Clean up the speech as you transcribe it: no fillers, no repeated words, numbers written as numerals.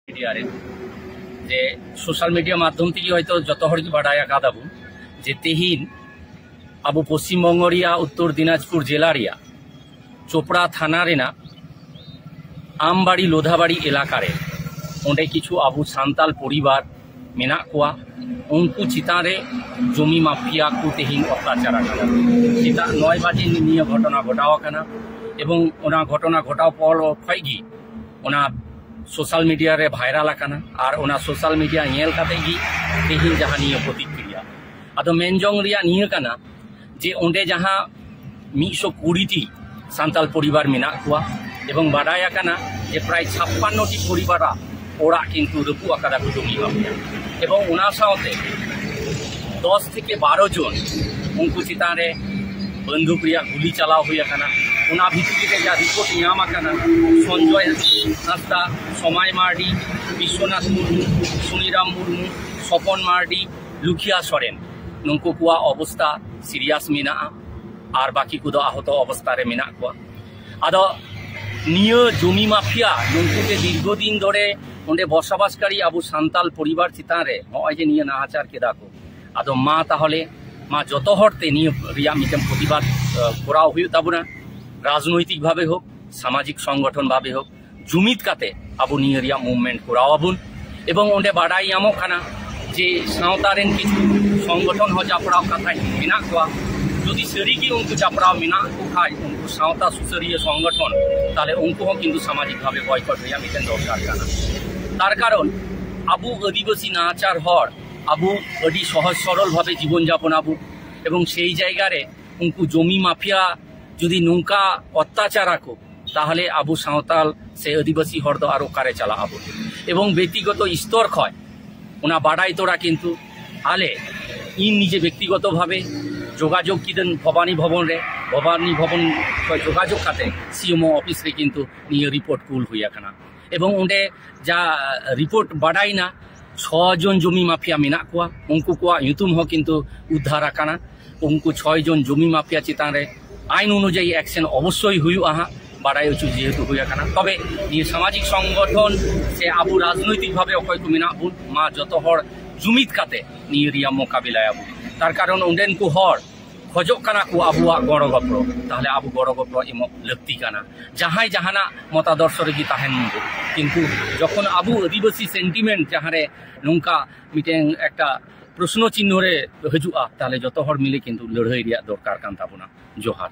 Media जे social media माध्यम तक हयतो जत हर की बाडाय आकादाबू जे तेहिन अब पश्चिम बंग उत्तर दिनाजपुर जिला चोपड़ा थाना रेना आमबाड़ी लोधाबाड़ी इलाकारे ओंडे किछु आबू सान्ताल परिवार मेना कोआ उनको चितारे जमी माफिया को तेहिन अत्याचार सेटा 9 बजे निये घटना घटावाकाना एवं ओना घटना घटाव पर खयगी ओना सोशल मीडिया रे भाइराल आकाना और ओना सोशल मीडिया नेल काते गी तेहिन जहां निये प्रतिक्रिया आदो मेनजोंग रिया निये काना जे ओंडे जहां 120 टी सान्ताल परिवार मेना कोआ एवं बाडाय आकाना जे प्राय 56 टी परिवारा ओरा किन्तु रपु आकादा को जमी माफिया एवं ओना साथे 10 থেকে 12 जन उनको चितान रे बंदूक रिया गुली चलाव हुई आकाना ओना भित्तिते जा रिपोर्ट नाम आकाना संजय हांसदा समय मार्डी विश्वनाथ मुर्मू सुनीराम मुर्मू सपन मार्डी लुखिया सोरेन नुंकु कुआ अवस्था सिरियास मेना और बाकी को आहत अवस्था रे मेना कुआ आदो नियो जमी माफिया नुंकुके दीर्घदिन धरे ओंडे बसबासकारी आबू सान्ताल परिवार चितान रे नय जे नियो नाहाचार केदा को आदो मा ताहले मा जत हरते नियो रिया मिटेन प्रतिबाद कराव हुयु ताबुना राजनैतिक भावे होक सामाजिक संगठन भावे होक जुमिद काते आबू नियो रिया मुभमेंट करावाबुन एवं ओंडे बाडाय नामोग काना जे सावता रेन किछु संगठन हो जापड़ाव कथाय मेना कोआ যদি সেরিকি उनको চাপড়াও মেনা খায় उनको সাঁওতা সুসরিয়ে সংগঠন তাহলে उनको কিন্তু সামাজিকভাবে বয়কট হইয়া মিটেন দরকার কানা তার কারণ আবু আদিবাসী নাচার হর আবু আদি সহজ সরল ভাবে জীবন যাপন আবু এবং সেই জায়গারে उनको জমি মাফিয়া যদি নৌকা অত্যাচার রাখো তাহলে আবু সাঁওতাল সে আদিবাসী হর তো আরো কারে চালা আবু এবং ব্যক্তিগত স্তর হয় ওনা বাড়াই তোরা কিন্তু আলে इन निजे व्यक्तिगत भावे जोगाजोग किदेन भवानी भवन जोगाजोग खाते सीएमओ ऑफिस रे किन्तु निये रिपोर्ट कुल हुई आकाना एवं ओंडे जा रिपोर्ट बाडायना 6 जन जमी माफिया मेना कोआ उनको कोआ युतुम हो किन्तु उद्धार आकाना उनको 6 जन जमी माफिया चितान रे आईन अनुयायी एक्शन अवश्य हुयुआ हा बाडाय उचु जेहेतु हुई आकाना तबे निये सामाजिक संगठन से आबू राजनैतिक भावे अकय को मेना बुन मा जत हर जुमिद काते निरिया मोकाबिलाय आबू तार कारण ओंडेन को हर खजोग काना को आबुआ गड़ो गप्रो ताहले आबू गड़ो गप्रो एमो लक्ति काना जहां जहाना मतादर्श रेगी ताहेन किन्तु जखन आबू आदिवासी सेंटिमेंट जहां रे नोंका मिटेन एकटा प्रश्न चिन्ह रे हजुआ ताहले जत हर मिले किन्तु लड़ाई रिया दरकार कान ताबुना जोहार।